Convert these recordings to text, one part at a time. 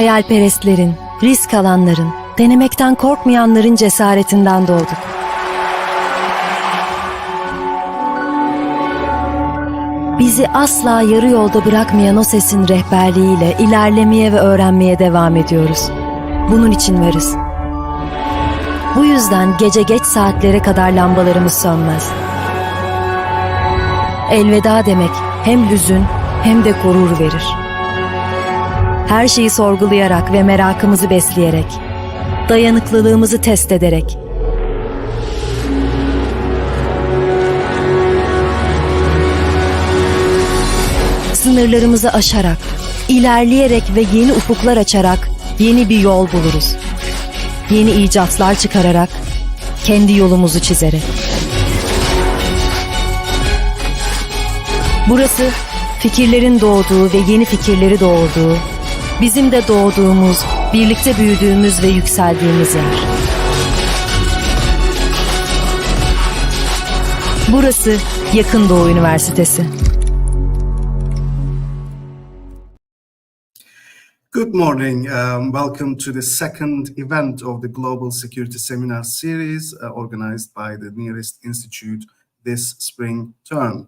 Hayalperestlerin, risk alanların, denemekten korkmayanların cesaretinden doğduk. Bizi asla yarı yolda bırakmayan o sesin rehberliğiyle ilerlemeye ve öğrenmeye devam ediyoruz. Bunun için varız. Bu yüzden gece geç saatlere kadar lambalarımız sönmez. Elveda demek hem hüzün hem de gurur verir. Her şeyi sorgulayarak ve merakımızı besleyerek, dayanıklılığımızı test ederek, sınırlarımızı aşarak, ilerleyerek ve yeni ufuklar açarak yeni bir yol buluruz. Yeni icatlar çıkararak, kendi yolumuzu çizerek. Burası fikirlerin doğduğu ve yeni fikirleri doğurduğu, bizim de doğduğumuz, birlikte büyüdüğümüz ve yükseldiğimiz yer. Burası Yakın Doğu Üniversitesi. Good morning. Welcome to the second event of the Global Security Seminar Series organized by the Nearest Institute this spring term.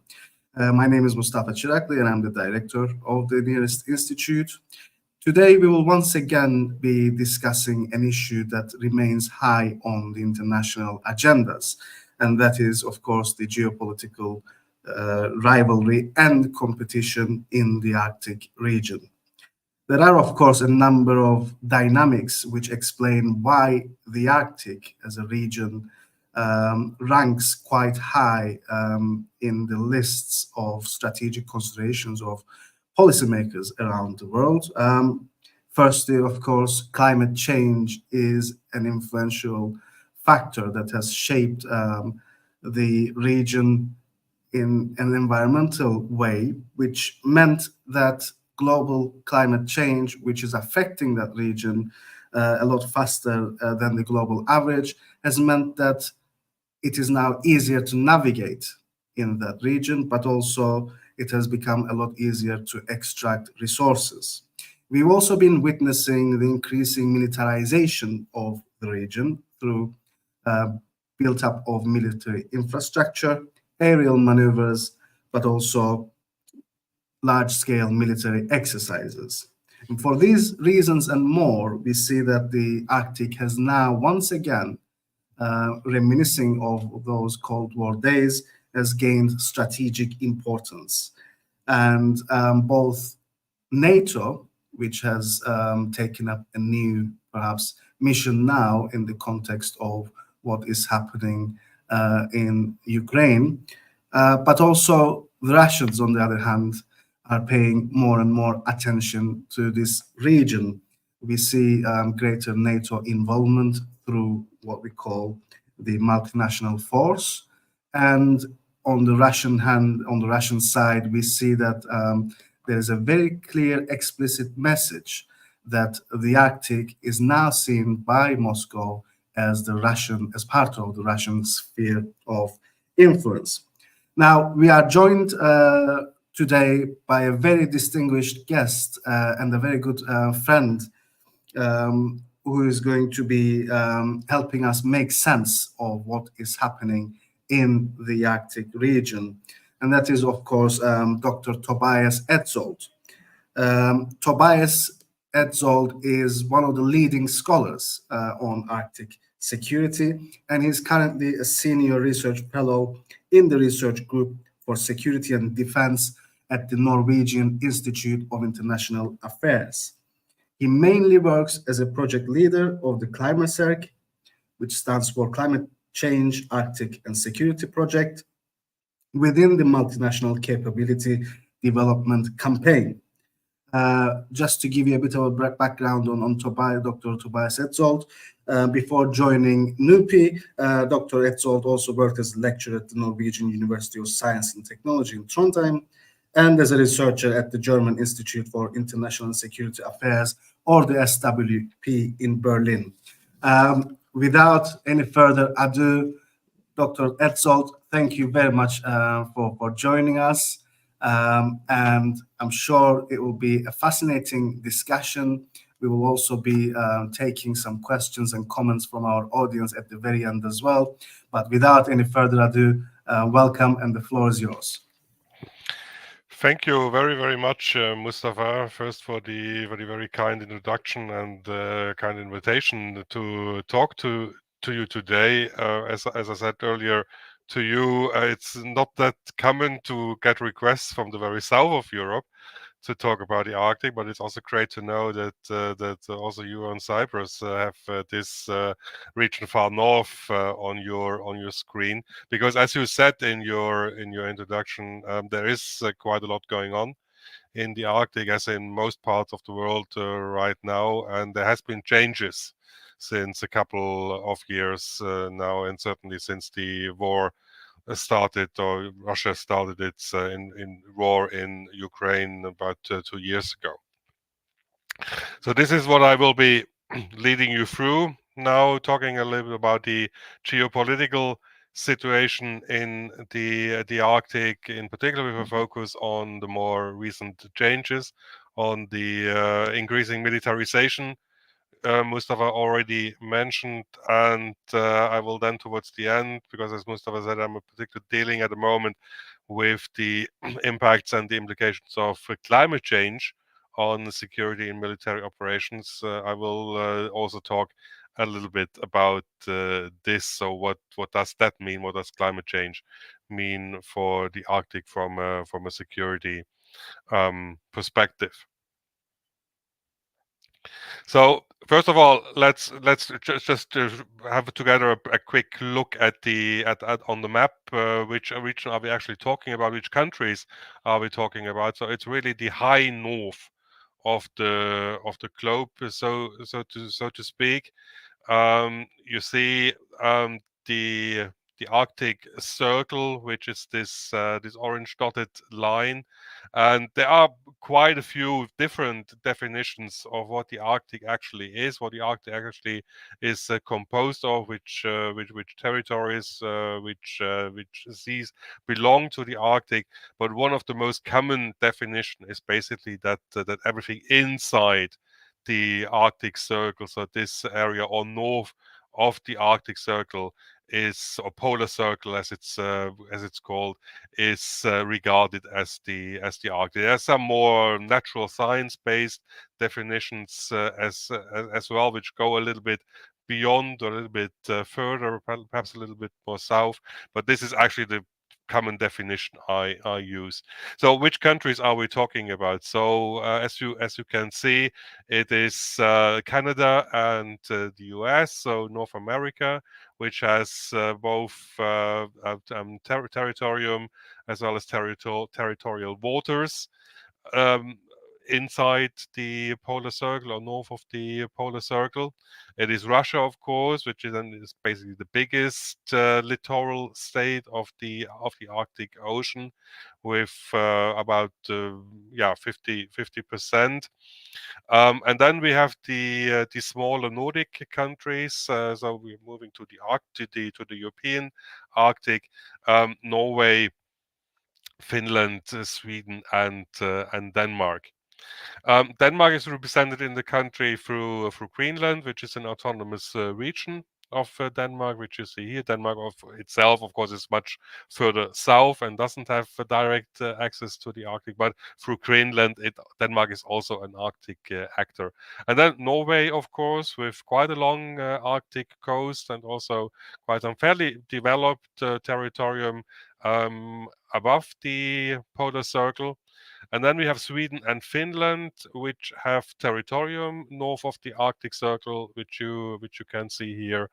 My name is Mustafa Çıraklı and I'm the director of the Nearest Institute. Today we will once again be discussing an issue that remains high on the international agendas, and that is, of course, the geopolitical rivalry and competition in the Arctic region. There are, of course, a number of dynamics which explain why the Arctic as a region ranks quite high in the lists of strategic considerations of policymakers around the world. Firstly, of course, climate change is an influential factor that has shaped the region in an environmental way, which meant that global climate change, which is affecting that region a lot faster than the global average, has meant that it is now easier to navigate in that region, but also it has become a lot easier to extract resources. We've also been witnessing the increasing militarization of the region through build-up of military infrastructure, aerial maneuvers, but also large-scale military exercises. And for these reasons and more, we see that the Arctic has now once again, reminiscing of those Cold War days, has gained strategic importance. And both NATO, which has taken up a new, perhaps, mission now in the context of what is happening in Ukraine, but also the Russians, on the other hand, are paying more and more attention to this region. We see greater NATO involvement through what we call the multinational force. And on the Russian side, we see that there is a very clear, explicit message that the Arctic is now seen by Moscow as part of the Russian sphere of influence. Now, we are joined today by a very distinguished guest and a very good friend who is going to be helping us make sense of what is happening in the Arctic region. And that is, of course, Dr. TOBIAS ETZOLD. TOBIAS ETZOLD is one of the leading scholars on Arctic security, and he's currently a senior research fellow in the research group for security and defense at the Norwegian Institute of International Affairs. He mainly works as a project leader of the ClimaCERC, which stands for Climate Change, Arctic and Security Project, within the Multinational Capability Development Campaign. Just to give you a bit of a background on Dr. TOBIAS ETZOLD, before joining NUPI, Dr. ETZOLD also worked as a lecturer at the Norwegian University of Science and Technology in Trondheim, and as a researcher at the German Institute for International Security Affairs, or the SWP in Berlin. Without any further ado, Dr. ETZOLD, thank you very much for joining us. And I'm sure it will be a fascinating discussion We will also be taking some questions and comments from our audience at the very end as well. But without any further ado, welcome, and the floor is yours. Thank you very, very much, Mustafa, first for the very kind introduction and kind invitation to talk to you today. As I said earlier to you, it's not that common to get requests from the very south of Europe to talk about the Arctic, but it's also great to know that also you on Cyprus have this region far north on your screen. Because as you said in your introduction, there is quite a lot going on in the Arctic, as in most parts of the world right now, and there has been changes since a couple of years now, and certainly since the war started, or Russia started its in war in Ukraine about 2 years ago. So this is what I will be leading you through now, talking a little bit about the geopolitical situation in the Arctic, in particular with a focus on the more recent changes, on the increasing militarization Mustafa already mentioned, and I will then towards the end, because as Mustafa said, I'm particularly dealing at the moment with the impacts and the implications of climate change on security and military operations. I will also talk a little bit about this. So what does that mean? What does climate change mean for the Arctic from a security perspective? So first of all, let's just have together a quick look at on the map. Which region are we actually talking about? Which countries are we talking about? So it's really the high north of the globe, so to speak. You see the Arctic Circle, which is this orange dotted line, and there are quite a few different definitions of what the Arctic actually is, what the Arctic actually is composed of, which territories, which seas belong to the Arctic. But one of the most common definition is basically that everything inside the Arctic Circle, so this area on north of the Arctic Circle, is, or polar circle as it's called, is regarded as the Arctic. There are some more natural science-based definitions as well, which go a little bit beyond, or a little bit further, perhaps a little bit more south. But this is actually the common definition I use. So which countries are we talking about? So as you can see, it is Canada and the US, so North America, which has both territorium as well as territorial waters inside the polar circle, or north of the polar circle. It is Russia, of course, which is basically the biggest littoral state of the Arctic Ocean, with about 50%. And then we have the smaller Nordic countries. So we're moving to the European Arctic, Norway, Finland, Sweden, and Denmark. Denmark is represented in the country through Greenland, which is an autonomous region of Denmark, which you see here. Denmark itself, of course, is much further south and doesn't have direct access to the Arctic, but through Greenland, Denmark is also an Arctic actor. And then Norway, of course, with quite a long Arctic coast, and also quite a fairly developed territorium above the polar circle. And then we have Sweden and Finland, which have territorium north of the Arctic Circle, which you can see here,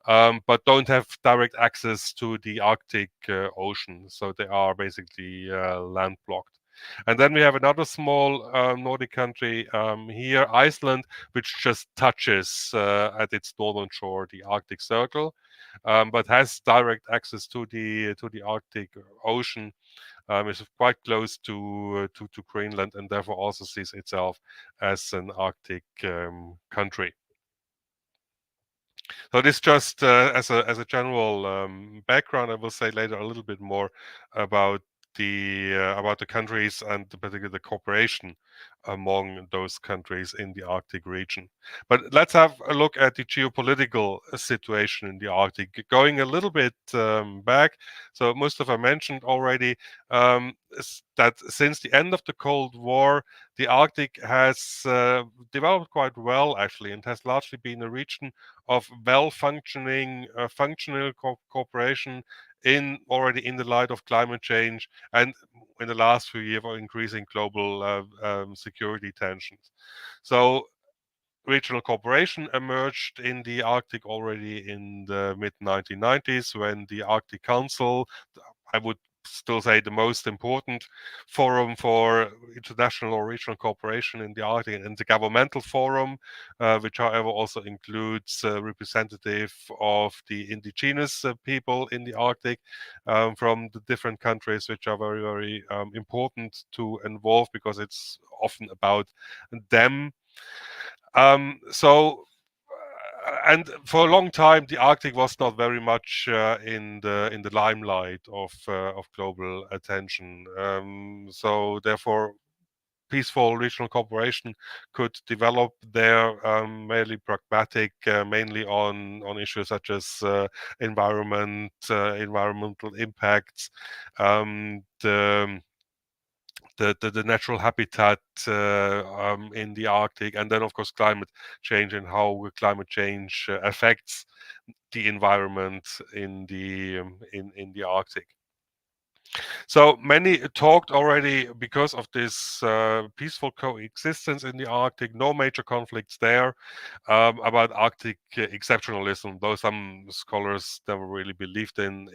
but don't have direct access to the Arctic Ocean. So they are basically landlocked. And then we have another small Nordic country here, Iceland, which just touches at its northern shore the Arctic Circle, but has direct access to the Arctic Ocean. Is quite close to Greenland, and therefore also sees itself as an Arctic country. So this just as a general background. I will say later a little bit more about the countries and particularly the cooperation among those countries in the Arctic region. But let's have a look at the geopolitical situation in the Arctic. Going a little bit back, so Mustafa mentioned already that since the end of the Cold War, the Arctic has developed quite well, actually, and has largely been a region of well-functioning, functional cooperation already in the light of climate change and in the last few years of increasing global security tensions. So regional cooperation emerged in the Arctic already in the mid-1990s when the Arctic Council, I would still say the most important forum for international or regional cooperation in the Arctic, and the governmental forum, which however also includes representative of the indigenous people in the Arctic from the different countries, which are very, very important to involve because it's often about them. And for a long time, the Arctic was not very much in the limelight of global attention. So therefore, peaceful regional cooperation could develop there, mainly pragmatic, mainly on issues such as environmental impacts, the natural habitat in the Arctic, and then of course climate change and how climate change affects the environment in the Arctic. So many talked already because of this peaceful coexistence in the Arctic, no major conflicts there, about Arctic exceptionalism, though some scholars never really believed in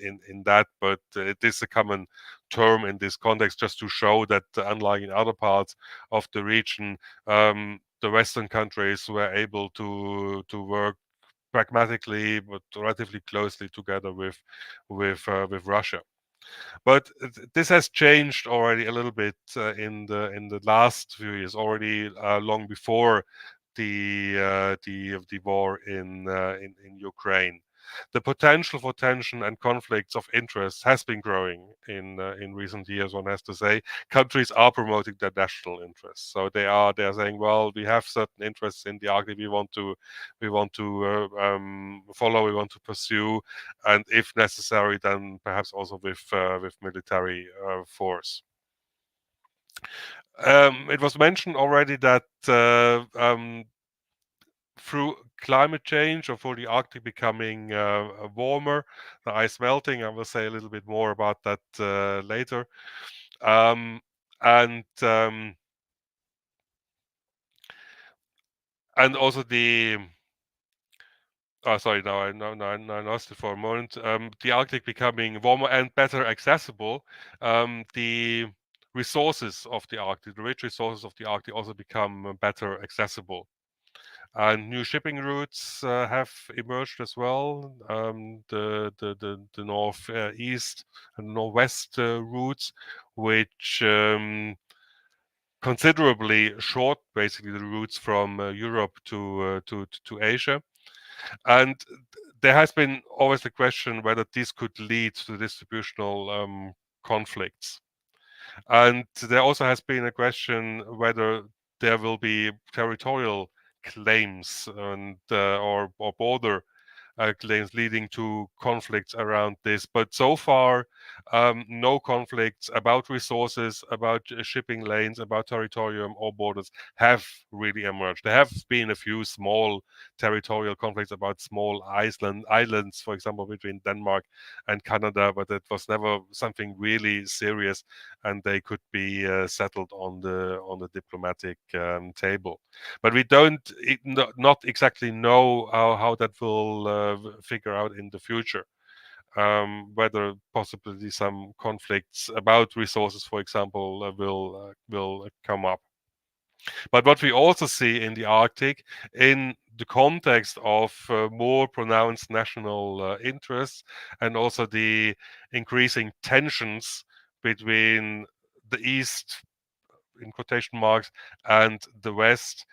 that, but it is a common term in this context just to show that unlike in other parts of the region, the Western countries were able to work pragmatically but relatively closely together with Russia. But this has changed already a little bit in the last few years, already long before the war in Ukraine. The potential for tension and conflicts of interest has been growing in recent years. One has to say, countries are promoting their national interests. So they are saying, well, we have certain interests in the Arctic. We want to follow. We want to pursue, and if necessary, then perhaps also with military force. It was mentioned already that through climate change or for the Arctic becoming warmer, the ice melting, I will say a little bit more about that later. And also the sorry, now I lost it for a moment. The Arctic becoming warmer and better accessible. The resources of the Arctic, the rich resources of the Arctic, also become better accessible. And new shipping routes have emerged as well. The northeast and northwest routes, which considerably short, basically the routes from Europe to Asia. And there has been always the question whether this could lead to distributional conflicts. And there also has been a question whether there will be territorial claims and or border claims leading to conflicts around this. But so far, no conflicts about resources, about shipping lanes, about territorium or borders have really emerged. There have been a few small territorial conflicts about small islands, for example, between Denmark and Canada, but it was never something really serious, and they could be settled on the diplomatic table. But we not exactly know how that will figure out in the future. Whether possibly some conflicts about resources, for example, will come up. But what we also see in the Arctic, in the context of more pronounced national interests and also the increasing tensions between the East, in quotation marks, and the West,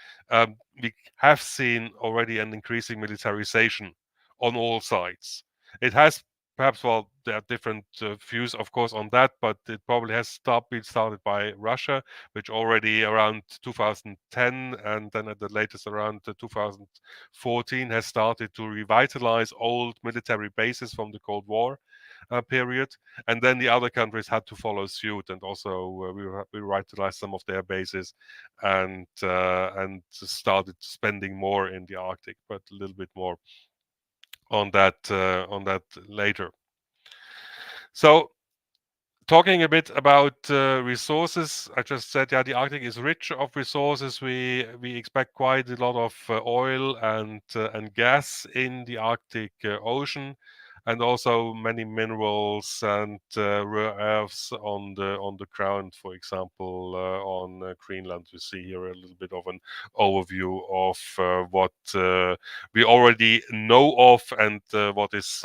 we have seen already an increasing militarization on all sides. It has perhaps, well, there are different views, of course, on that, but it probably has been started by Russia, which already around 2010 and then at the latest around 2014 has started to revitalize old military bases from the Cold War period, and then the other countries had to follow suit and also revitalize some of their bases and started spending more in the Arctic, but a little bit more on that later. So, talking a bit about resources, I just said, yeah, the Arctic is rich of resources. We expect quite a lot of oil and gas in the Arctic Ocean, and also many minerals and rare earths on the ground. For example, on Greenland, we see here a little bit of an overview of what we already know of and what is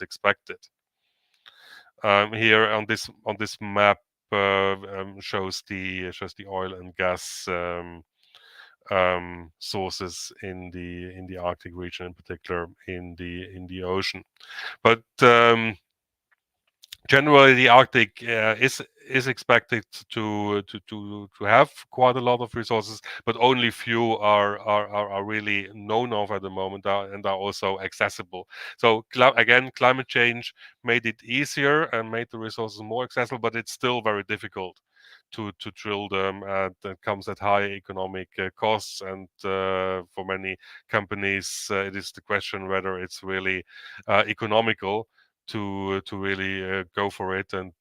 expected. Here on this map shows the oil and gas sources in the Arctic region, in particular in the ocean. But generally, the Arctic is expected to have quite a lot of resources, but only few are really known of at the moment and are also accessible. So again, climate change made it easier and made the resources more accessible, but it's still very difficult to drill them, and it comes at high economic costs. And for many companies, it is the question whether it's really economical to really go for it and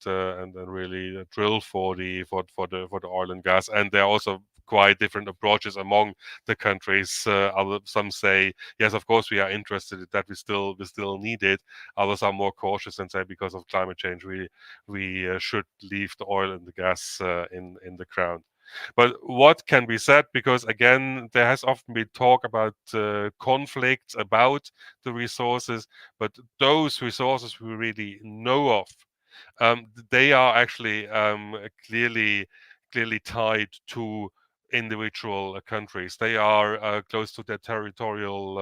really drill for the oil and gas. And there are also quite different approaches among the countries. Some say, yes, of course we are interested in that, we still need it. Others are more cautious and say, because of climate change, we should leave the oil and the gas in the ground. But what can be said, because again, there has often been talk about conflicts about the resources, but those resources we really know of, they are actually clearly tied to individual countries. They are close to their territorial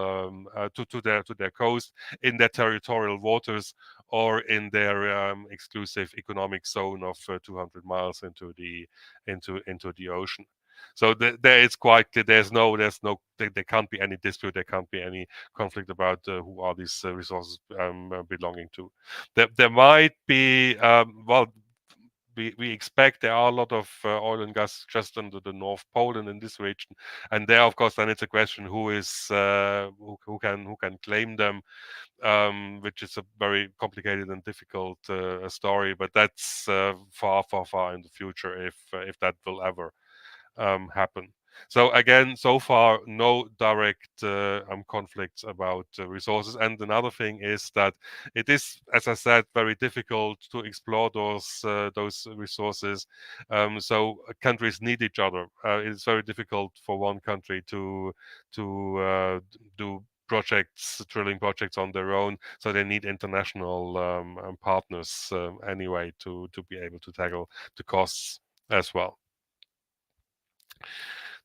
to their coast, in their territorial waters, or in their exclusive economic zone of 200 miles into the ocean. So there it's quite clear. There can't be any dispute. There can't be any conflict about who are these resources belonging to. There might be we expect there are a lot of oil and gas just under the North Pole and in this region, and there, of course, then it's a question who can claim them, which is a very complicated and difficult story. But that's far in the future if that will ever happen. So again, so far, no direct conflicts about resources. And another thing is that it is, as I said, very difficult to explore those resources. So countries need each other. It's very difficult for one country to do drilling projects on their own. So they need international partners anyway to be able to tackle the costs as well.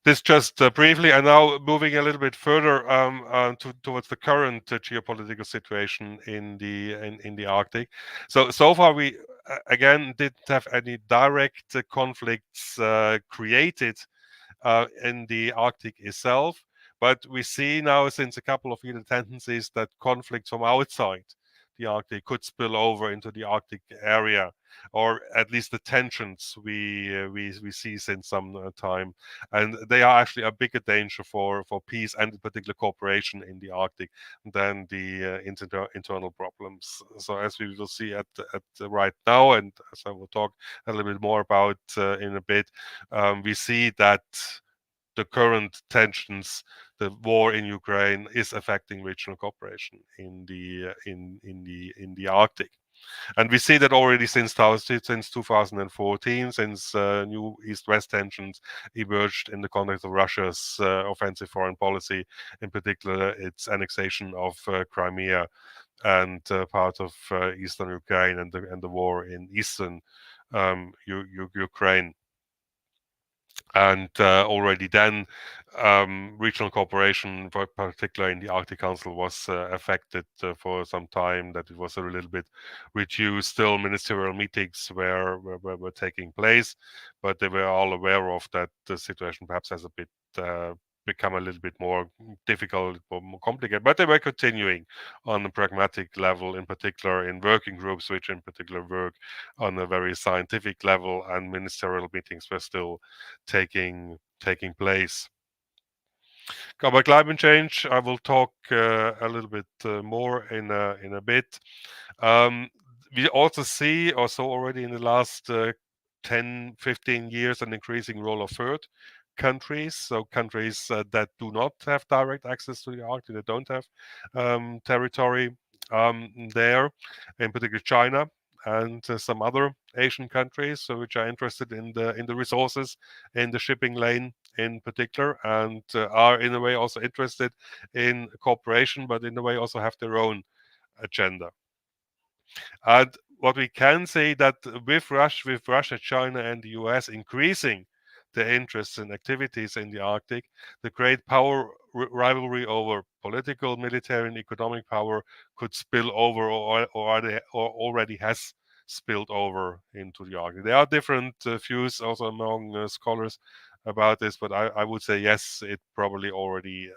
This just briefly, and now moving a little bit further towards the current geopolitical situation in the Arctic. So far we again didn't have any direct conflicts created in the Arctic itself, but we see now since a couple of years tendencies that conflicts from outside the Arctic could spill over into the Arctic area, or at least the tensions we see since some time, and they are actually a bigger danger for peace and in particular cooperation in the Arctic than the internal problems. So as we will see at right now, and as I will talk a little bit more about in a bit, we see that the current tensions, the war in Ukraine, is affecting regional cooperation in the Arctic. And we see that already since 2014, since new East-West tensions emerged in the context of Russia's offensive foreign policy, in particular its annexation of Crimea and part of eastern Ukraine, and the war in eastern Ukraine. And already then, regional cooperation, particularly in the Arctic Council, was affected for some time, that it was a little bit reduced. Still, ministerial meetings were taking place, but they were all aware of that the situation perhaps has a bit become a little bit more difficult or more complicated, but they were continuing on a pragmatic level, in particular in working groups, which in particular work on a very scientific level, and ministerial meetings were still taking place. About climate change, I will talk a little bit more in a bit. We also see, also already in the last 10, 15 years, an increasing role of third countries. So countries that do not have direct access to the Arctic, that don't have territory there, in particular China and some other Asian countries, which are interested in the resources in the shipping lane in particular, and are in a way also interested in cooperation, but in a way also have their own agenda. And what we can say that with Russia, China, and the US increasing their interests and activities in the Arctic, the great power rivalry over political, military, and economic power could spill over, or already has spilled over into the Arctic. There are different views also among scholars about this, but I would say yes, it probably already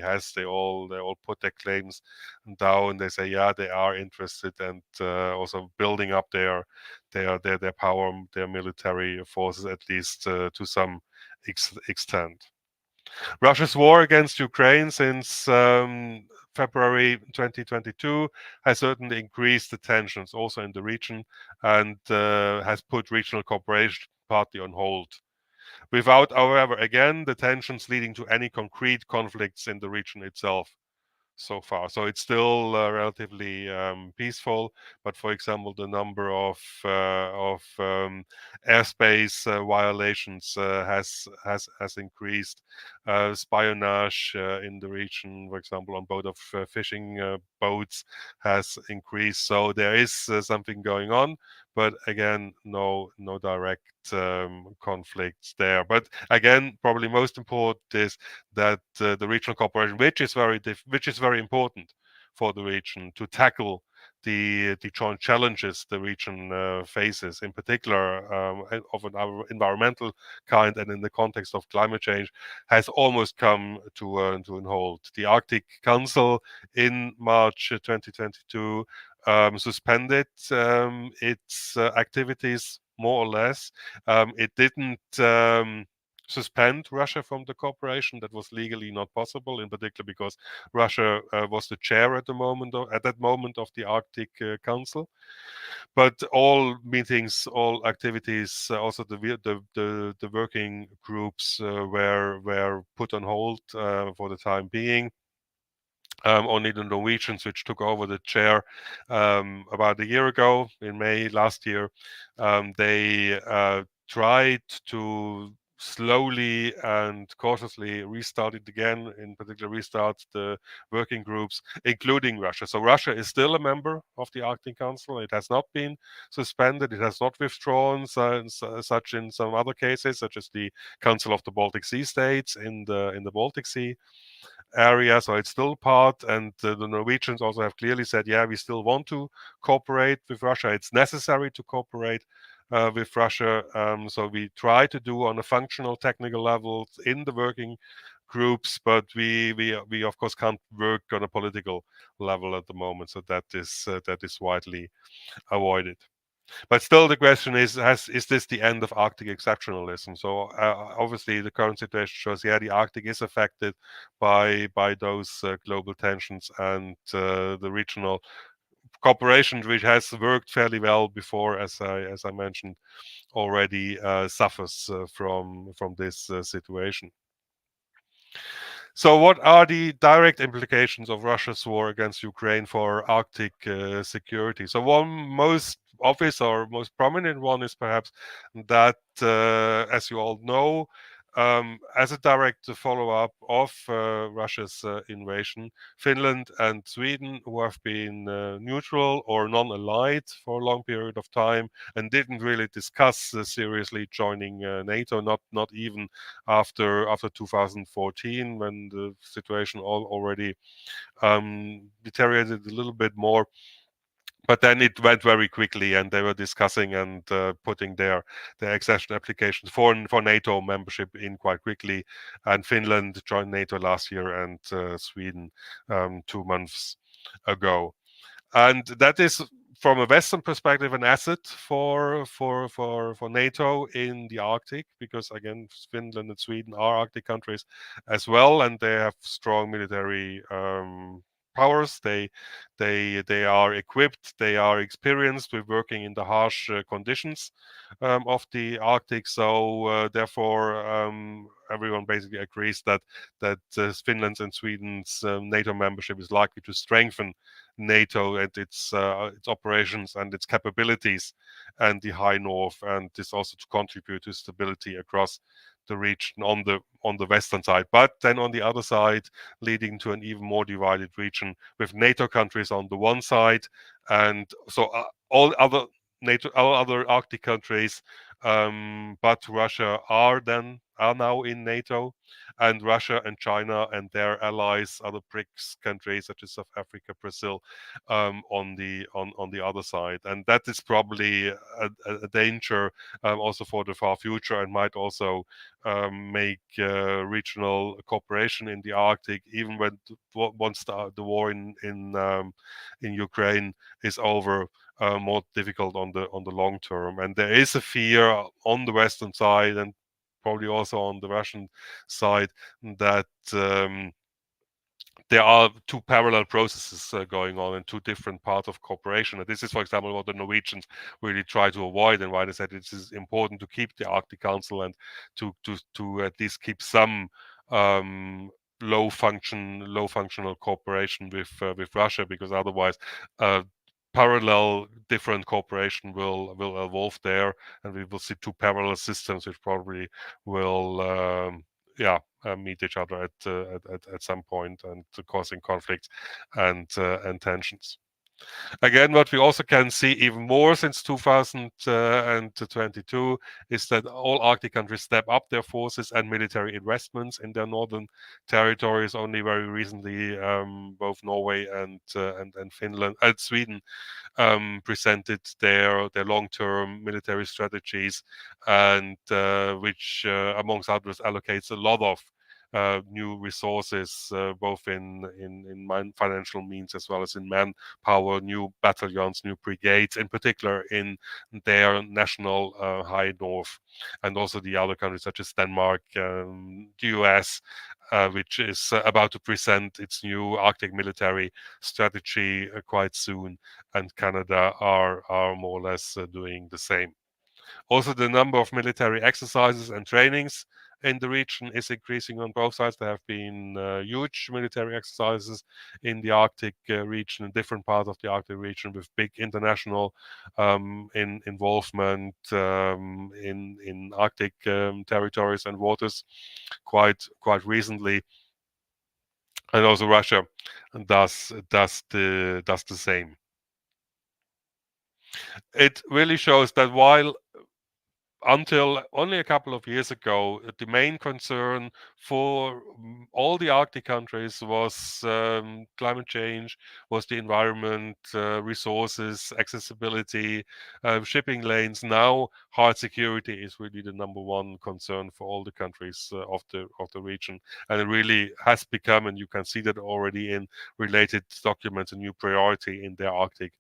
has. They all put their claims down. They say yeah, they are interested, and also building up their power, their military forces, at least to some extent. Russia's war against Ukraine since February 2022 has certainly increased the tensions also in the region, and has put regional cooperation partly on hold, without, however, again, the tensions leading to any concrete conflicts in the region itself so far. So it's still relatively peaceful, but for example, the number of airspace violations has increased. Espionage in the region, for example, on board of fishing boats, has increased. So there is something going on, but again, no direct conflicts there. But again, probably most important is that the regional cooperation, which is very important for the region to tackle the joint challenges the region faces, in particular of an environmental kind and in the context of climate change, has almost come to an halt. The Arctic Council in March 2022 suspended its activities more or less. It didn't suspend Russia from the cooperation. That was legally not possible, in particular because Russia was the chair at that moment of the Arctic Council. But all meetings, all activities, also the working groups were put on hold for the time being. Only the Norwegians, which took over the chair about a year ago, in May last year, they tried to slowly and cautiously restart it again, in particular restart the working groups, including Russia. So Russia is still a member of the Arctic Council. It has not been suspended. It has not withdrawn, such in some other cases, such as the Council of the Baltic Sea States in the Baltic Sea area. So it's still part, and the Norwegians also have clearly said, yeah, we still want to cooperate with Russia. It's necessary to cooperate with Russia. So we try to do on a functional, technical level in the working groups, but we of course can't work on a political level at the moment. So that is widely avoided. But still, the question is this the end of Arctic exceptionalism? So obviously, the current situation shows, yeah, the Arctic is affected by those global tensions, and the regional cooperation, which has worked fairly well before, as I mentioned already, suffers from this situation. So what are the direct implications of Russia's war against Ukraine for Arctic security? So one most obvious or most prominent one is perhaps that, as you all know, As a direct follow-up of Russia's invasion, Finland and Sweden, who have been neutral or non-allied for a long period of time and didn't really discuss seriously joining NATO, not even after 2014, when the situation already deteriorated a little bit more. But then it went very quickly, and they were discussing and putting their accession applications for NATO membership in quite quickly. And Finland joined NATO last year, and Sweden 2 months ago. And that is, from a Western perspective, an asset for NATO in the Arctic, because again, Finland and Sweden are Arctic countries as well, and they have strong military powers. They are equipped. They are experienced with working in the harsh conditions of the Arctic. So therefore, everyone basically agrees that Finland's and Sweden's NATO membership is likely to strengthen NATO and its operations and its capabilities and the high north, and this also to contribute to stability across the region on the western side. But then on the other side, leading to an even more divided region with NATO countries on the one side, and so all other Arctic countries, but Russia are now in NATO, and Russia and China and their allies, other BRICS countries such as South Africa, Brazil, on the other side, and that is probably a danger also for the far future, and might also make regional cooperation in the Arctic, even when once the war in Ukraine is over, more difficult on the long term. And there is a fear on the Western side, and probably also on the Russian side, that there are two parallel processes going on in two different parts of cooperation. And this is, for example, what the Norwegians really try to avoid, and why they said it is important to keep the Arctic Council and to at least keep some low functional cooperation with Russia, because otherwise parallel different cooperation will evolve there, and we will see two parallel systems which probably will meet each other at some point, and causing conflicts and tensions. Again, what we also can see even more since 2022 is that all Arctic countries step up their forces and military investments in their northern territories. Only very recently, both Norway and Finland and Sweden presented their long-term military strategies, and which, amongst others, allocates a lot of new resources, both in financial means as well as in manpower, new battalions, new brigades, in particular in their national high north, and also the other countries such as Denmark, the US, which is about to present its new Arctic military strategy quite soon, and Canada are more or less doing the same. Also, the number of military exercises and trainings in the region is increasing on both sides. There have been huge military exercises in the Arctic region, in different parts of the Arctic region, with big international involvement in Arctic territories and waters quite recently. And also Russia does the same. It really shows that while until only a couple of years ago, the main concern for all the Arctic countries was climate change, was the environment, resources, accessibility, shipping lanes. Now, hard security is really the number one concern for all the countries of the region, and it really has become, and you can see that already in related documents, a new priority in their Arctic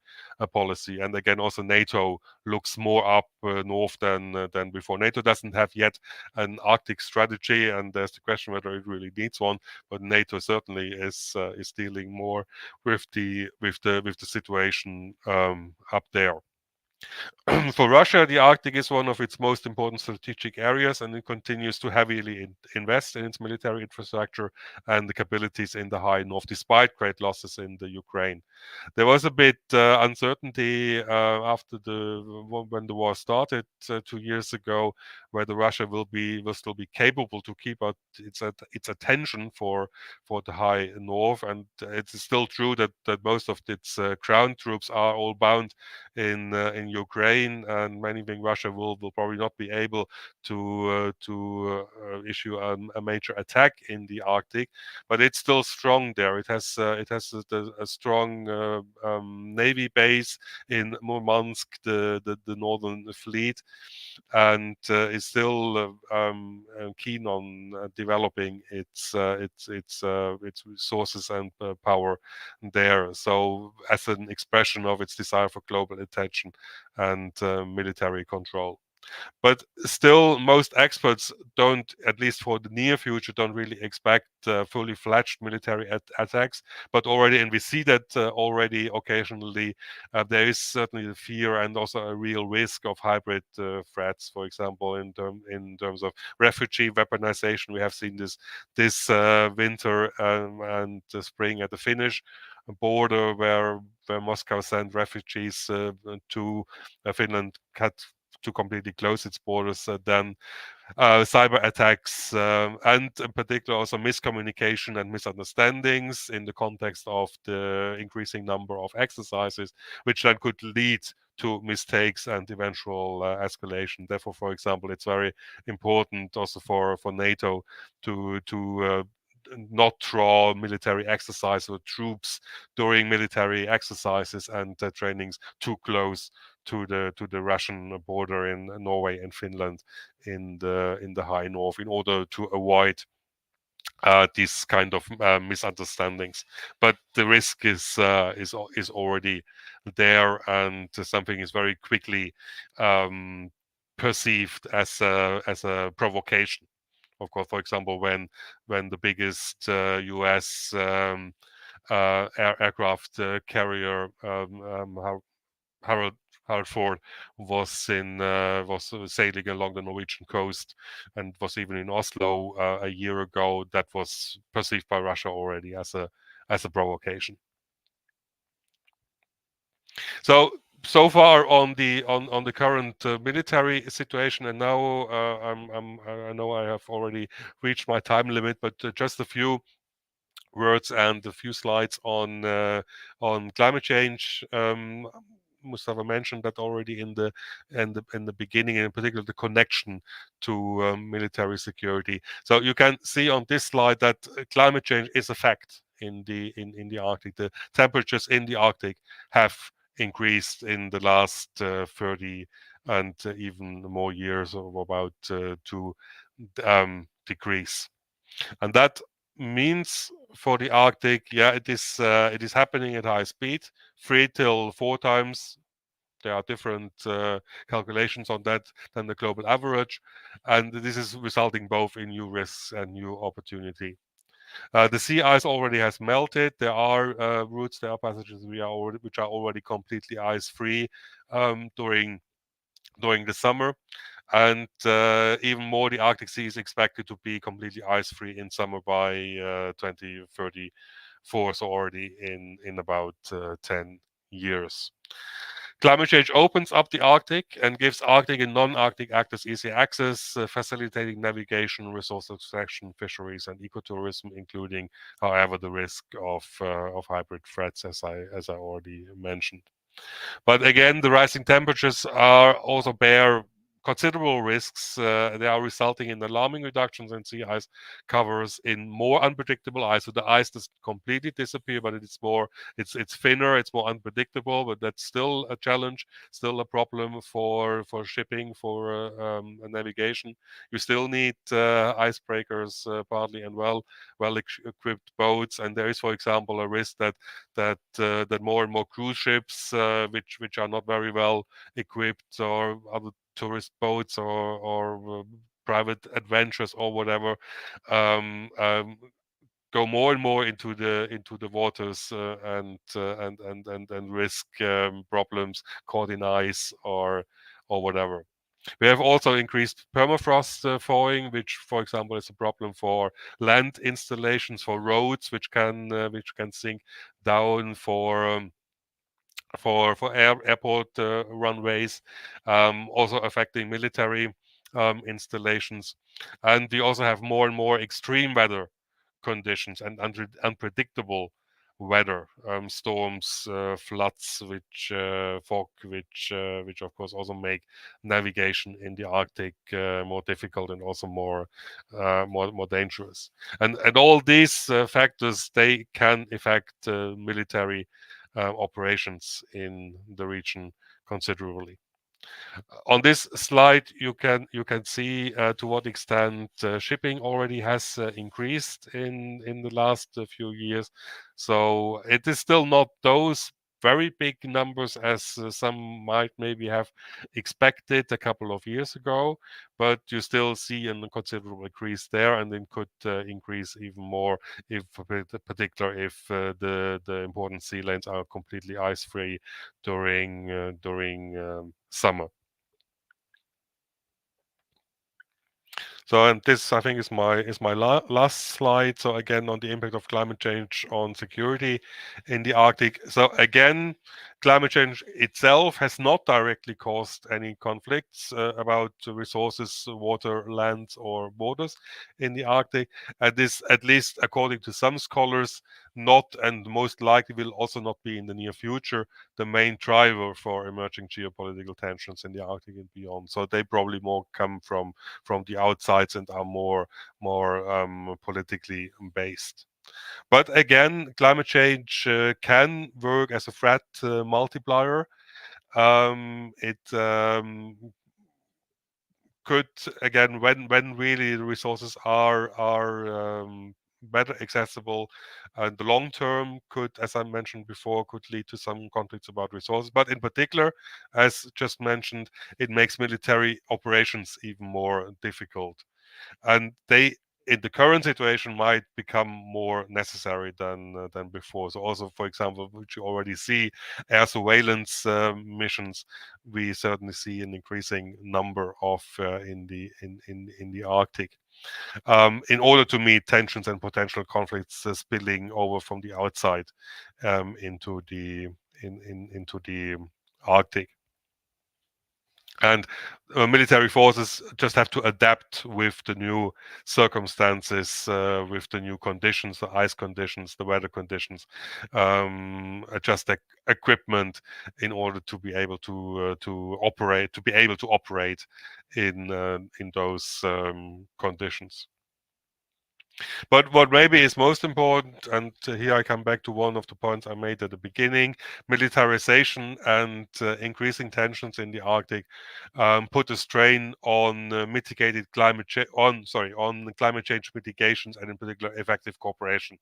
policy. And again, also NATO looks more up north than before. NATO doesn't have yet an Arctic strategy, and there's the question whether it really needs one. But NATO certainly is dealing more with the situation up there. For Russia, the Arctic is one of its most important strategic areas, and it continues to heavily invest in its military infrastructure and the capabilities in the high north, despite great losses in the Ukraine. There was a bit uncertainty after when the war started 2 years ago, whether Russia will still be capable to keep out its attention for the high north. And it's still true that most of its ground troops are all bound in Ukraine, and many think Russia will probably not be able to issue a major attack in the Arctic, but it's still strong there. It has a strong navy base in Murmansk, the northern fleet, and is still keen on developing its resources and power there. So, as an expression of its desire for global attention and military control. But still, most experts don't, at least for the near future, don't really expect fully fledged military attacks. But already, and we see that already occasionally, there is certainly the fear and also a real risk of hybrid threats. For example, in terms of refugee weaponization, we have seen this winter and spring at the Finnish border, where Moscow sent refugees to Finland, had to completely close its borders, then cyber attacks, and in particular also miscommunication and misunderstandings in the context of the increasing number of exercises, which then could lead to mistakes and eventual escalation. Therefore, for example, it's very important also for NATO to not draw military exercise or troops during military exercises and trainings too close to the Russian border in Norway and Finland in the high north, in order to avoid these kind of misunderstandings. But the risk is already there, and something is very quickly perceived as a provocation. Of course, for example, when the biggest U.S. Aircraft carrier Harold Ford was sailing along the Norwegian coast and was even in Oslo a year ago, that was perceived by Russia already as a provocation. So far on the current military situation, and now I know I have already reached my time limit, but just a few words and a few slides on climate change. Mustafa mentioned that already in the beginning, in particular the connection to military security. So you can see on this slide that climate change is a fact in the Arctic. The temperatures in the Arctic have increased in the last 30 and even more years, of about 2 degrees, and that means for the Arctic, yeah, it is happening at high speed, 3 till 4 times. There are different calculations on that than the global average, and this is resulting both in new risks and new opportunity. The sea ice already has melted. There are routes, there are passages which are already completely ice-free during the summer. And even more, the Arctic Sea is expected to be completely ice-free in summer by 2034, so already in about 10 years. Climate change opens up the Arctic and gives Arctic and non-Arctic actors easy access, facilitating navigation, resource extraction, fisheries, and ecotourism, including, however, the risk of hybrid threats, as I already mentioned. But again, the rising temperatures also bear considerable risks. They are resulting in alarming reductions in sea ice covers, in more unpredictable ice. So the ice doesn't completely disappear, but it's thinner, it's more unpredictable. But that's still a challenge, still a problem for shipping, for navigation. You still need icebreakers, partly, and well equipped boats. And there is, for example, a risk that more and more cruise ships, which are not very well equipped, or other tourist boats or private adventures or whatever, go more and more into the waters and risk problems caught in ice or whatever. We have also increased permafrost thawing, which, for example, is a problem for land installations, for roads, which can sink down, for airport runways, also affecting military installations. And we also have more and more extreme weather conditions and unpredictable weather, storms, floods, fog, which of course also make navigation in the Arctic more difficult and also more dangerous. And all these factors, they can affect military operations in the region considerably. On this slide, you can see to what extent shipping already has increased in the last few years. So it is still not those very big numbers as some might maybe have expected a couple of years ago, but you still see a considerable increase there, and then could increase even more if, particularly if the important sea lanes are completely ice-free during summer. So, and this, I think, is my last slide. So again, on the impact of climate change on security in the Arctic. So again, climate change itself has not directly caused any conflicts about resources, water, land, or borders in the Arctic. This, at least according to some scholars, not, and most likely will also not be in the near future, the main driver for emerging geopolitical tensions in the Arctic and beyond. So they probably more come from the outsides and are more politically based. But again, climate change can work as a threat multiplier. It could, again, when really the resources are better accessible, and the long term could, as I mentioned before, could lead to some conflicts about resources. But in particular, as just mentioned, it makes military operations even more difficult, and they, in the current situation, might become more necessary than before. So also, for example, which you already see, air surveillance missions, we certainly see an increasing number of in the Arctic. In order to meet tensions and potential conflicts spilling over from the outside into the Arctic. And military forces just have to adapt with the new circumstances, with the new conditions, the ice conditions, the weather conditions, adjust their equipment in order to be able to operate in those conditions. But what maybe is most important, and here I come back to one of the points I made at the beginning, militarization and increasing tensions in the Arctic put a strain on mitigated climate change, on climate change mitigations, and in particular effective cooperation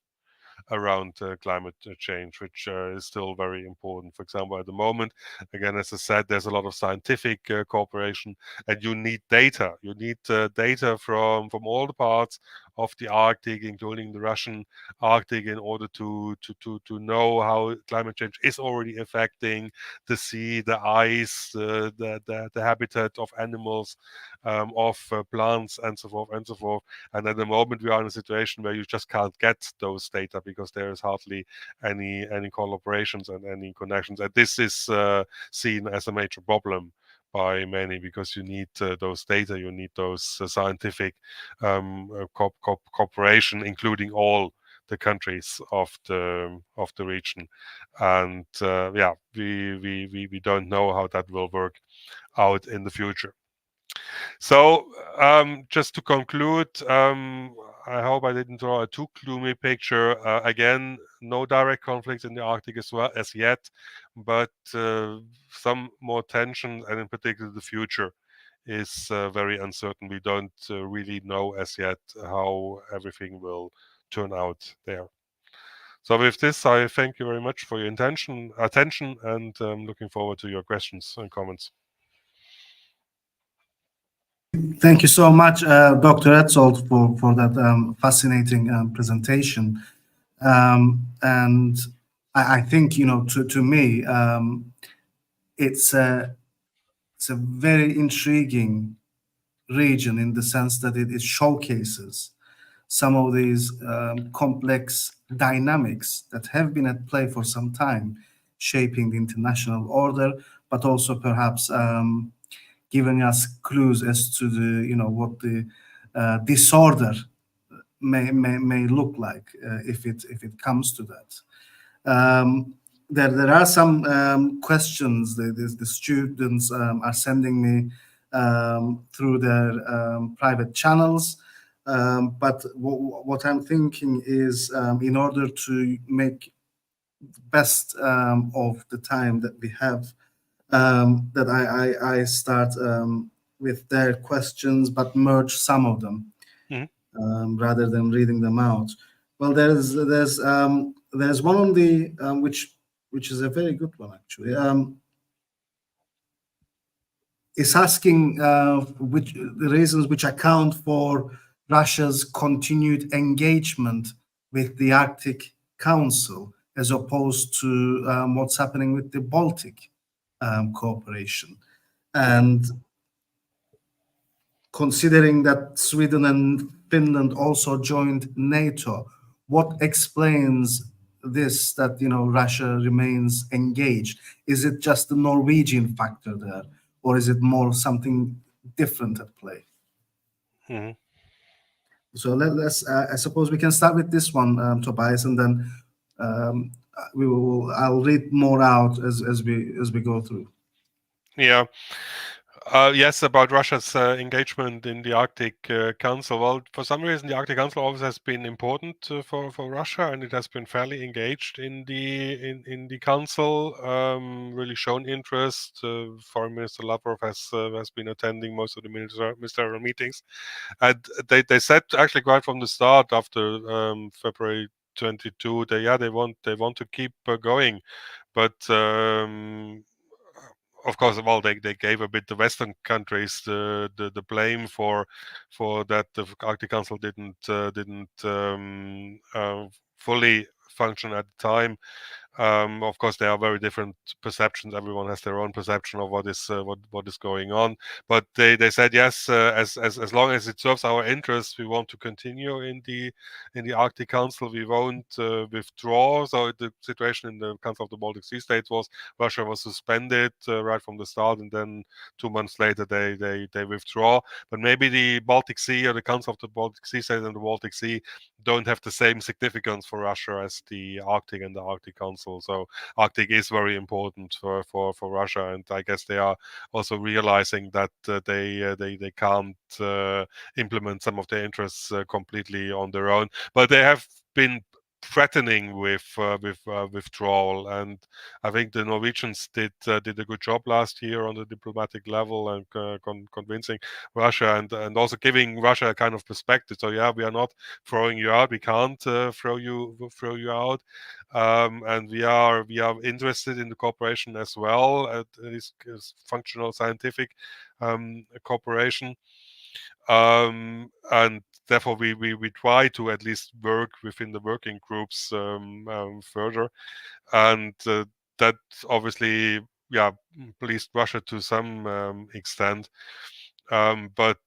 around climate change, which is still very important. For example, at the moment, again, as I said, there's a lot of scientific cooperation, and you need data. You need data from all the parts of the Arctic, including the Russian Arctic, in order to know how climate change is already affecting the sea, the ice, the habitat of animals, of plants, and so forth and so forth. And at the moment, we are in a situation where you just can't get those data because there is hardly any collaborations and any connections. And this is seen as a major problem by many, because you need those data, you need those scientific cooperation, including all the countries of the region. And yeah, we don't know how that will work out in the future. So just to conclude, I hope I didn't draw a too gloomy picture. Again, no direct conflicts in the Arctic as yet, but some more tension, and in particular the future is very uncertain. We don't really know as yet how everything will turn out there. So with this, I thank you very much for your attention, and looking forward to your questions and comments. Thank you so much, Dr. ETZOLD, for that fascinating presentation. And I think, to me, it's a very intriguing region in the sense that it showcases some of these complex dynamics that have been at play for some time, shaping the international order, but also perhaps giving us clues as to the what the disorder may look like if it comes to that. There are some questions that the students are sending me through their private channels. But what I'm thinking is, in order to make best of the time that we have, that I start with their questions, but merge some of them rather than reading them out. Well, there's one on the which is a very good one actually. It's asking which the reasons which account for Russia's continued engagement with the Arctic Council as opposed to what's happening with the Baltic cooperation. And considering that Sweden and Finland also joined NATO, what explains this, that Russia remains engaged? Is it just the Norwegian factor there, or is it more something different at play? So let's I suppose we can start with this one, Tobias, and then I'll read more out as we go through. Yeah. Yes, about Russia's engagement in the Arctic Council. Well, for some reason, the Arctic Council always has been important for Russia, and it has been fairly engaged in the council. Really shown interest. Foreign Minister Lavrov has been attending most of the ministerial meetings, and they said actually right from the start after February 22, they want to keep going, but. Of course, well, they gave a bit the Western countries the blame for that the Arctic Council didn't fully function at the time. Of course, there are very different perceptions. Everyone has their own perception of what is going on. But they said yes, as long as it serves our interests, we want to continue in the Arctic Council. We won't withdraw. So the situation in the Council of the Baltic Sea States was Russia was suspended right from the start, and then 2 months later they withdraw. But maybe the Baltic Sea or the Council of the Baltic Sea States and the Baltic Sea don't have the same significance for Russia as the Arctic and the Arctic Council. So Arctic is very important for Russia, and I guess they are also realizing that they can't implement some of their interests completely on their own. But they have been threatening with withdrawal, and I think the Norwegians did a good job last year on the diplomatic level and convincing Russia and also giving Russia a kind of perspective. So yeah, we are not throwing you out. We can't throw you out, and we are interested in the cooperation as well. At least functional scientific cooperation. And therefore we try to at least work within the working groups further, and that obviously pleased Russia to some extent. But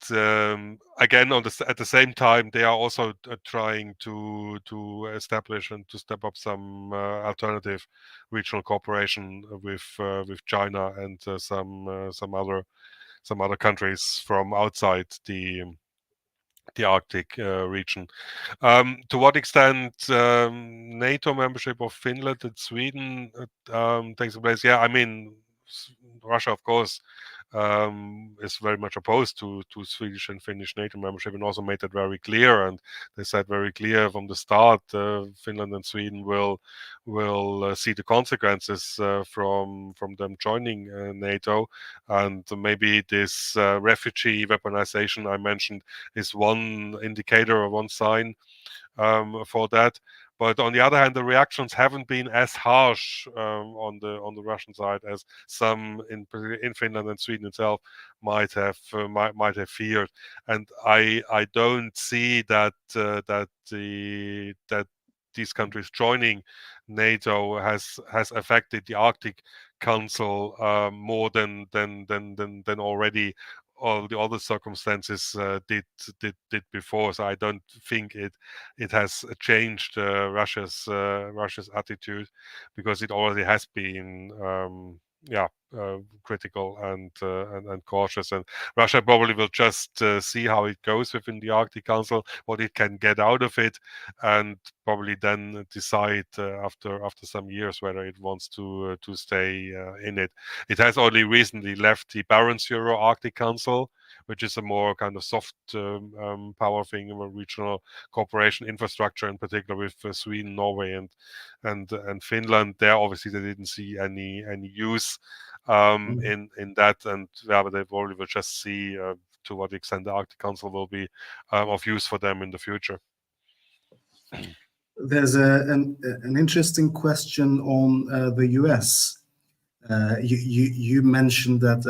again, at the same time, they are also trying to establish and to step up some alternative regional cooperation with China and some other countries from outside the Arctic region. To what extent NATO membership of Finland and Sweden takes place? Yeah, I mean, Russia, of course, is very much opposed to Swedish and Finnish NATO membership, and also made that very clear. And they said very clear from the start, Finland and Sweden will see the consequences from them joining NATO. And maybe this refugee weaponization I mentioned is one indicator or one sign for that. But on the other hand, the reactions haven't been as harsh on the Russian side as some in Finland and Sweden itself might have feared. And I don't see that these countries joining NATO has affected the Arctic Council more than already all the other circumstances did before. So I don't think it has changed Russia's attitude, because it already has been critical and cautious. And Russia probably will just see how it goes within the Arctic Council, what it can get out of it, and probably then decide after some years whether it wants to stay in it. It has only recently left the Barents Euro Arctic Council, which is a more kind of soft power thing, a regional cooperation infrastructure, in particular with Sweden, Norway, and Finland. There, obviously, they didn't see any use in that, and but they probably will just see to what extent the Arctic Council will be of use for them in the future. There's an interesting question on the US. You mentioned that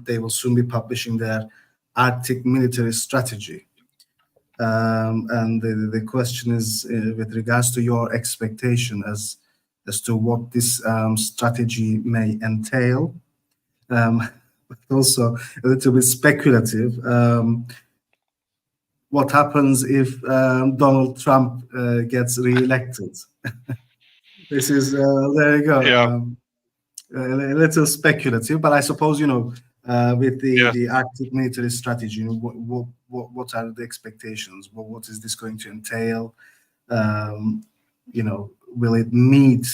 they will soon be publishing their Arctic military strategy. And the question is with regards to your expectation as to what this strategy may entail, but also a little bit speculative. What happens if Donald Trump gets reelected? This is there you go. Yeah. A little speculative, but I suppose with Yes. the Arctic military strategy, what are the expectations? What is this going to entail? Will it meet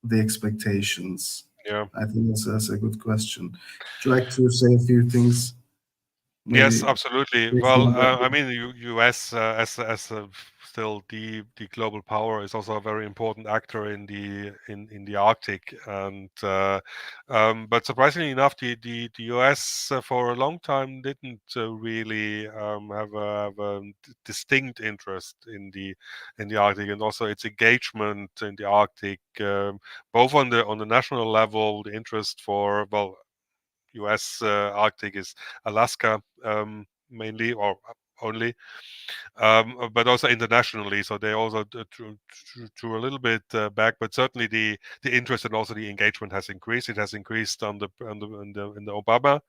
the expectations? Yeah. I think that's a good question. Would you like to say a few things? Maybe Yes, absolutely. Well, I mean, U.S. As still the global power is also a very important actor in the Arctic, and but surprisingly enough, the U.S. For a long time didn't really have a distinct interest in the Arctic, and also its engagement in the Arctic, both on the national level, the interest for US Arctic is Alaska mainly or only, but also internationally. So they also drew a little bit back, but certainly the interest and also the engagement has increased. It has increased in the Obama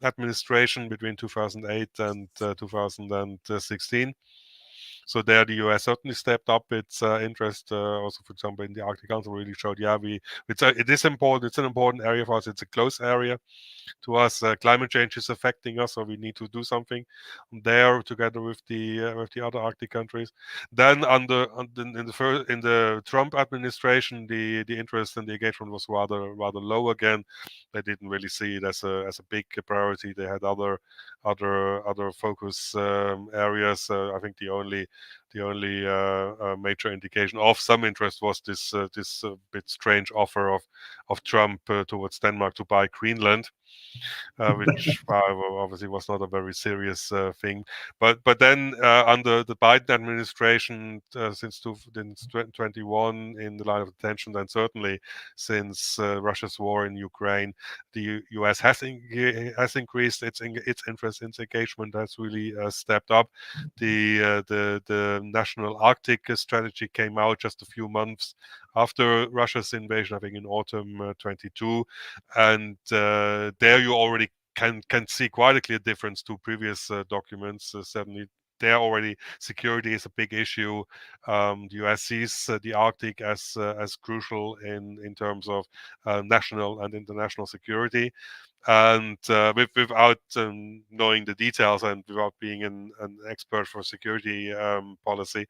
administration between 2008 and 2016. So there, the US certainly stepped up its interest. Also, for example, in the Arctic Council, really showed, it is important. It's an important area for us. It's a close area to us. Climate change is affecting us, so we need to do something there together with the other Arctic countries. Then, in the Trump administration, the interest and the engagement was rather low again. They didn't really see it as a big priority. They had other focus areas. I think the only major indication of some interest was this bit strange offer of Trump towards Denmark to buy Greenland, which obviously was not a very serious thing. But then under the Biden administration, since 2021, in the light of attention, and certainly since Russia's war in Ukraine, the US has increased its interest, its engagement has really stepped up. The national Arctic strategy came out just a few months after Russia's invasion, I think in autumn 22, and there you already can see quite a clear difference to previous documents. Certainly, there already security is a big issue. The US sees the Arctic as crucial in terms of national and international security. And without knowing the details and without being an expert for security policy,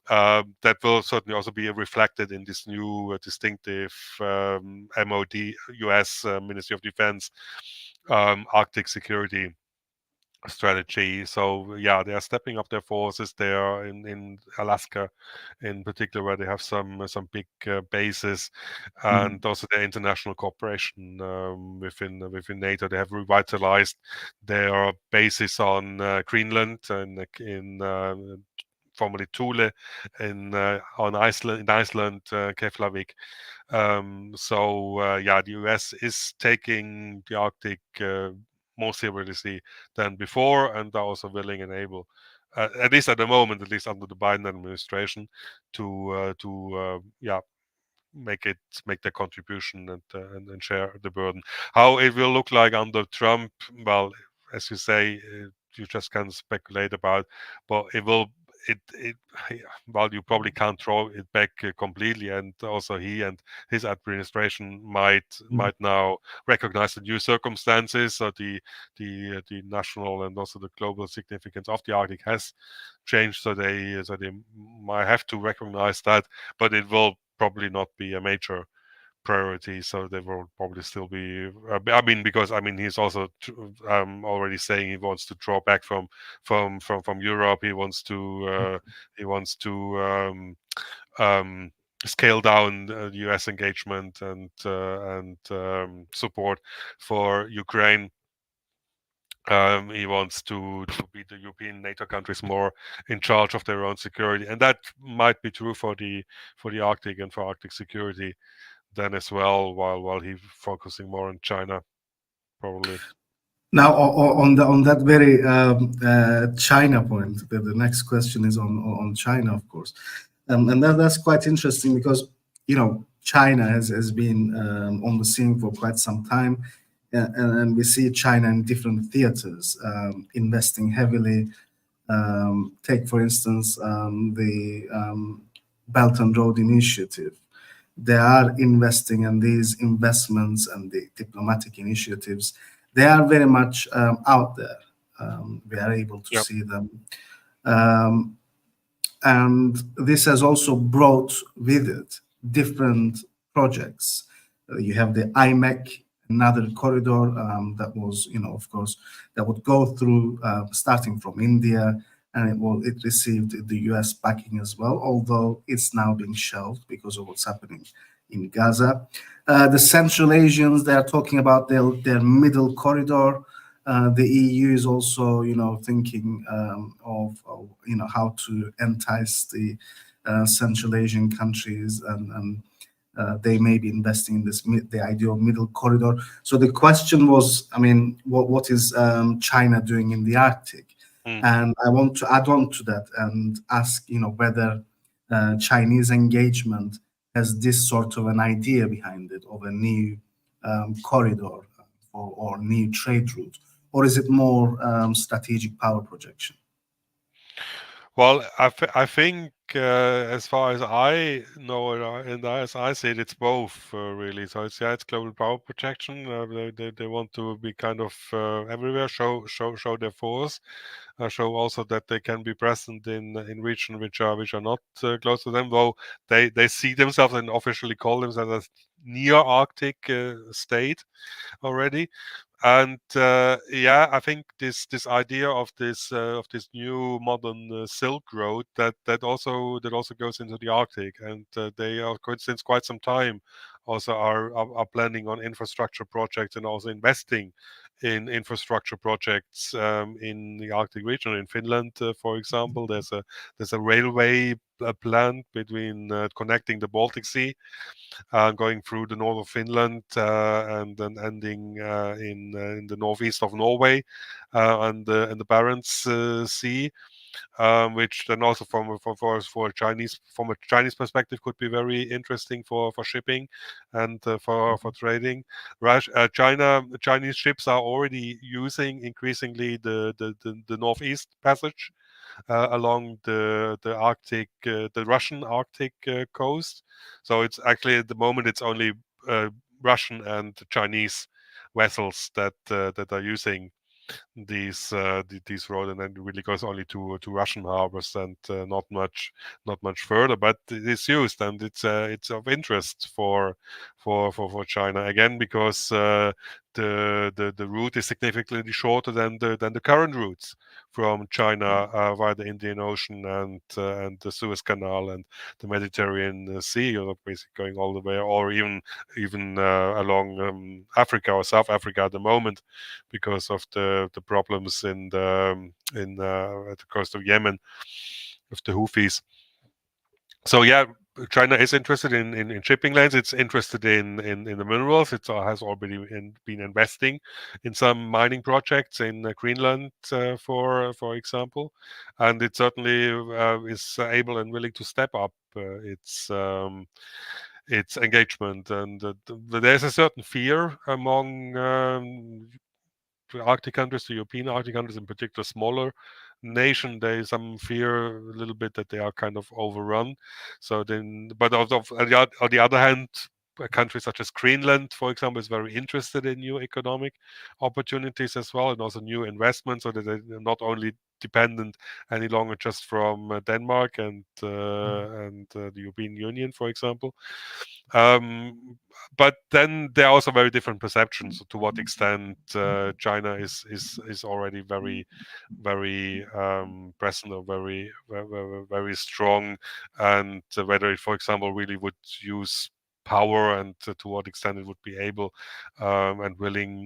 that will certainly also be reflected in this new distinctive MOD, US Ministry of Defense Arctic security strategy. So yeah, they are stepping up their forces there in Alaska, in particular, where they have some big bases, and also their international cooperation within NATO. They have revitalized their bases on Greenland and in formerly Thule, on Iceland, Keflavik. The US is taking the Arctic more seriously than before, and are also willing and able, at least at the moment, at least under the Biden administration, to make their contribution and share the burden. How it will look like under Trump, well, as you say, you just can't speculate about, but well, you probably can't throw it back completely, and also he and his administration might now recognize the new circumstances. So the national and also the global significance of the Arctic has changed. So they might have to recognize that, but it will probably not be a major priority, so they will probably still be. Because he's also already saying he wants to draw back from Europe. He wants to scale down the U.S. engagement and support for Ukraine. He wants to be the European NATO countries more in charge of their own security, and that might be true for the Arctic and for Arctic security then as well, while he's focusing more on China, probably. Now, on that very China point, the next question is on China, of course, and that's quite interesting because China has been on the scene for quite some time, and we see China in different theaters investing heavily. Take for instance the Belt and Road Initiative. They are investing in these investments and the diplomatic initiatives. They are very much out there. We are able to see them. And this has also brought with it different projects. You have the IMEC, another corridor that was, of course, that would go through starting from India, and it received the US backing as well, although it's now being shelved because of what's happening in Gaza. The Central Asians, they are talking about their middle corridor. The EU is also, thinking of how to entice the Central Asian countries, and they may be investing in the idea of middle corridor. So the question was, what is China doing in the Arctic? And I want to add on to that and ask, whether Chinese engagement has this sort of an idea behind it of a new corridor or new trade route, or is it more strategic power projection? Well, I think as far as I know and as I see it, it's both really. So it's global power projection. They want to be kind of everywhere, show their force, show also that they can be present in regions which are not close to them. Though they see themselves and officially call themselves a near Arctic state already. And I think this idea of this new modern Silk Road that also goes into the Arctic, and they are since quite some time also are planning on infrastructure projects and also investing in infrastructure projects in the Arctic region. In Finland, for example, there's a railway plan between connecting the Baltic Sea, going through the north of Finland and then ending in the northeast of Norway and the Barents Sea, which then also from a Chinese perspective could be very interesting for shipping and for trading. Chinese ships are already using increasingly the northeast passage along the Arctic, the Russian Arctic coast. So it's actually at the moment it's only Russian and Chinese vessels that are using these roads, and then it really goes only to Russian harbors and not much further. But it is used, and it's of interest for China again, because the route is significantly shorter than the current routes from China via the Indian Ocean and the Suez Canal and the Mediterranean Sea. Basically going all the way, or even along Africa or South Africa at the moment, because of the problems at the coast of Yemen with the Houthis. So China is interested in shipping lanes. It's interested in the minerals. It has already been investing in some mining projects in Greenland, for example, and it certainly is able and willing to step up its engagement. And there's a certain fear among Arctic countries, the European Arctic countries, in particular smaller nation, they some fear a little bit that they are kind of overrun. So then, but on the other hand, countries such as Greenland, for example, is very interested in new economic opportunities as well, and also new investments, so that they're not only dependent any longer just from Denmark and the European Union, for example. But then there are also very different perceptions to what extent China is already very present or very strong, and whether it, for example, really would use power, and to what extent it would be able and willing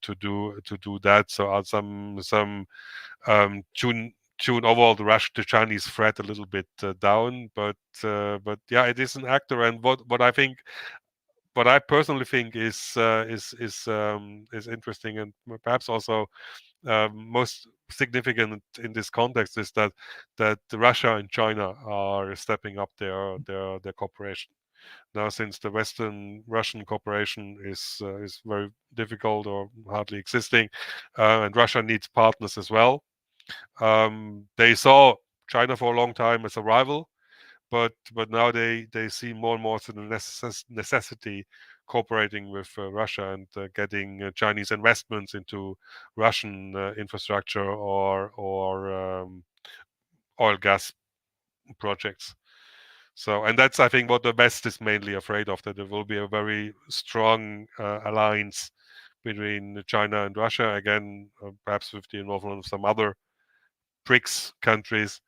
to do that. So are some tune overall the Chinese threat a little bit down, but yeah, it is an actor, and what I personally think is interesting, and perhaps also most significant in this context, is that Russia and China are stepping up their cooperation now, since the Western Russian cooperation is very difficult or hardly existing, and Russia needs partners as well. They saw China for a long time as a rival, but now they see more and more to the necessity cooperating with Russia, and getting Chinese investments into Russian infrastructure or oil gas projects. So, and that's, I think, what the West is mainly afraid of, that there will be a very strong alliance between China and Russia, again, perhaps with the involvement of some other BRICS countries,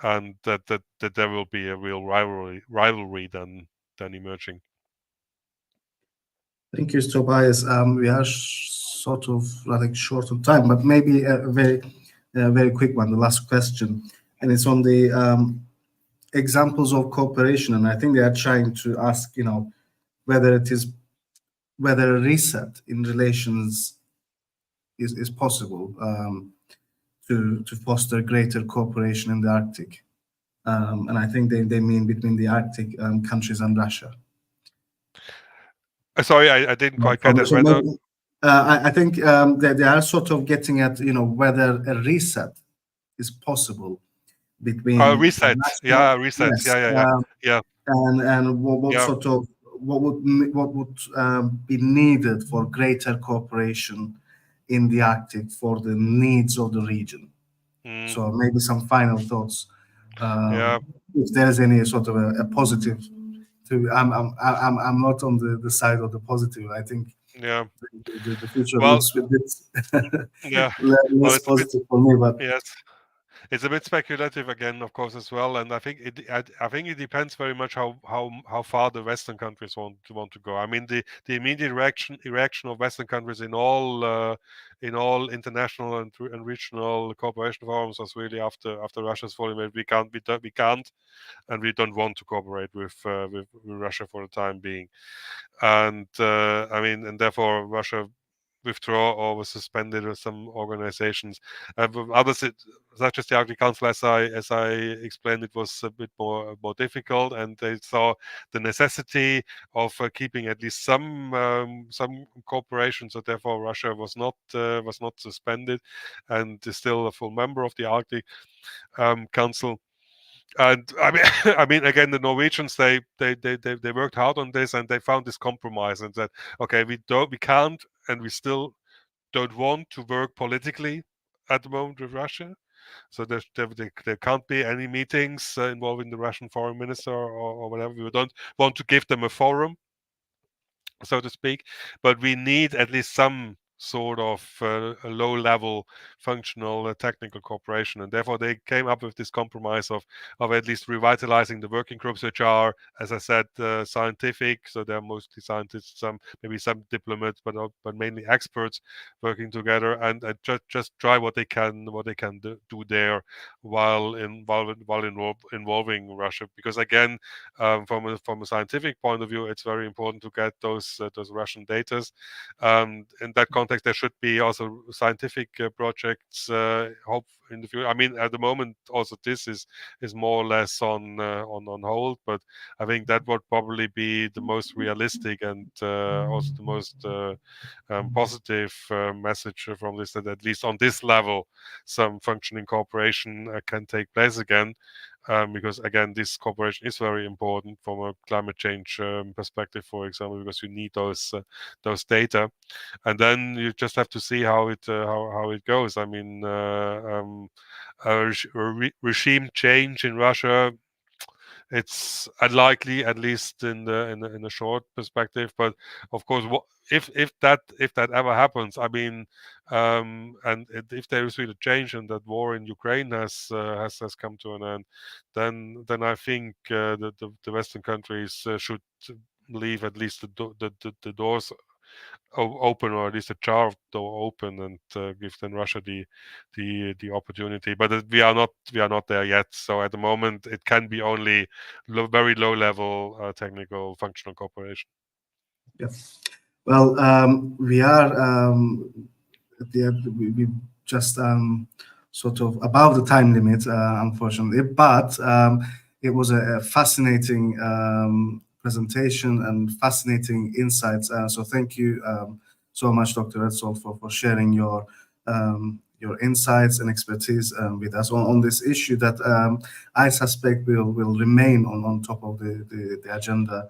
and that there will be a real rivalry then emerging. Thank you, Tobias. We are sort of running short on time, but maybe a very quick one, the last question, and it's on the examples of cooperation. And I think they are trying to ask, whether a reset in relations is possible to foster greater cooperation in the Arctic. And I think they mean between the Arctic countries and Russia. Sorry, I didn't quite get it. Whether I think they are sort of getting at, whether a reset is possible between reset. Yeah, resets. Yes, yeah. And what sort of what would be needed for greater cooperation in the Arctic for the needs of the region. So maybe some final thoughts. If there is any sort of a positive. I'm not on the side of the positive. I think the future looks a bit less positive for me. But yes, it's a bit speculative again, of course, as well. And I think it depends very much how far the Western countries want to go. I mean, the immediate reaction of Western countries in all international and regional cooperation forums was really after Russia's fall. We can't, and we don't want to cooperate with Russia for the time being. And I mean, and therefore Russia withdraw or was suspended, or some organizations. Others, such as the Arctic Council, as I explained, it was a bit more difficult, and they saw the necessity of keeping at least some cooperation. So therefore, Russia was not suspended, and is still a full member of the Arctic Council. And I mean, again, the Norwegians, they worked hard on this, and they found this compromise, and said, okay, we can't, and we still don't want to work politically at the moment with Russia. So there can't be any meetings involving the Russian foreign minister or whatever. We don't want to give them a forum, so to speak, but we need at least some sort of a low-level functional technical cooperation, and therefore they came up with this compromise of at least revitalizing the working groups, which are, as I said, scientific. So they're mostly scientists, maybe some diplomats, but mainly experts working together, and just try what they can do there while involving Russia. Because again, from a scientific point of view, it's very important to get those Russian data. In that context, context, there should be also scientific projects. Hope in the future. I mean, at the moment, also this is more or less on hold. But I think that would probably be the most realistic and also the most positive message from this. That at least on this level, some functioning cooperation can take place again. Because again, this cooperation is very important from a climate change perspective, for example, because you need those data, and then you just have to see how it goes. I mean, regime change in Russia, it's unlikely, at least in a short perspective. But of course, if that ever happens, I mean, and if there is really a change and that war in Ukraine has come to an end, then I think the Western countries should leave at least the doors open, or at least a jar of door open, and give then Russia the opportunity. But we are not there yet. So at the moment, it can be only very low level technical functional cooperation. Yes. Well, we are at the end. We just sort of above the time limit, unfortunately. But it was a fascinating presentation and fascinating insights. So thank you so much, Dr. ETZOLD, for sharing your insights and expertise with us on this issue that I suspect will remain on top of the agenda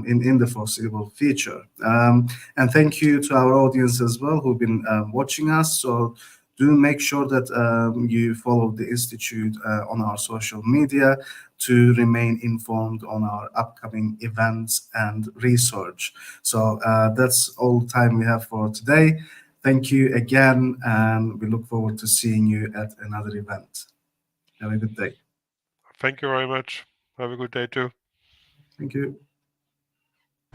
in the foreseeable future. And thank you to our audience as well who've been watching us. So do make sure that you follow the Institute on our social media to remain informed on our upcoming events and research. So that's all the time we have for today. Thank you again, and we look forward to seeing you at another event. Have a good day. Thank you very much. Have a good day too. Thank you.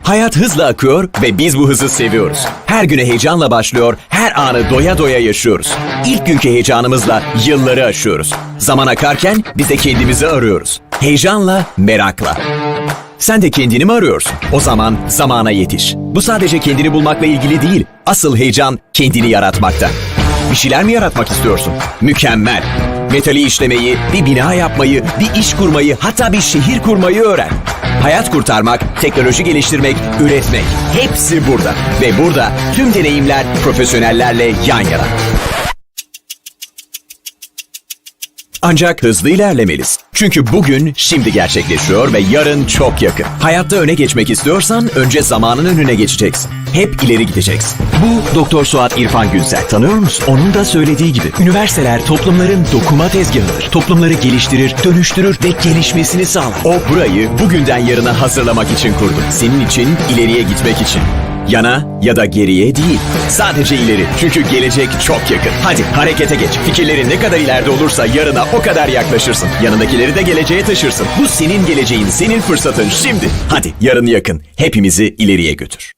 Hayat hızla akıyor ve biz bu hızı seviyoruz. Her güne heyecanla başlıyor, her anı doya doya yaşıyoruz. İlk günkü heyecanımızla yılları aşıyoruz. Zaman akarken biz de kendimizi arıyoruz. Heyecanla, merakla. Sen de kendini mi arıyorsun? O zaman zamana yetiş. Bu sadece kendini bulmakla ilgili değil. Asıl heyecan kendini yaratmakta. Bir şeyler mi yaratmak istiyorsun? Mükemmel. Metali işlemeyi, bir bina yapmayı, bir iş kurmayı, hatta bir şehir kurmayı öğren. Hayat kurtarmak, teknoloji geliştirmek, üretmek. Hepsi burada. Ve burada tüm deneyimler profesyonellerle yan yana. Ancak hızlı ilerlemeliyiz. Çünkü bugün şimdi gerçekleşiyor ve yarın çok yakın. Hayatta öne geçmek istiyorsan önce zamanın önüne geçeceksin. Hep ileri gideceksin. Bu Doktor Suat İrfan Günsel. Tanıyor musun? Onun da söylediği gibi. Üniversiteler toplumların dokuma tezgahıdır. Toplumları geliştirir, dönüştürür ve gelişmesini sağlar. O burayı bugünden yarına hazırlamak için kurdu. Senin için, ileriye gitmek için. Yana ya da geriye değil. Sadece ileri. Çünkü gelecek çok yakın. Hadi harekete geç. Fikirlerin ne kadar ileride olursa yarına o kadar yaklaşırsın. Yanındakileri de geleceğe taşırsın. Bu senin geleceğin, senin fırsatın şimdi. Hadi yarın yakın. Hepimizi ileriye götür.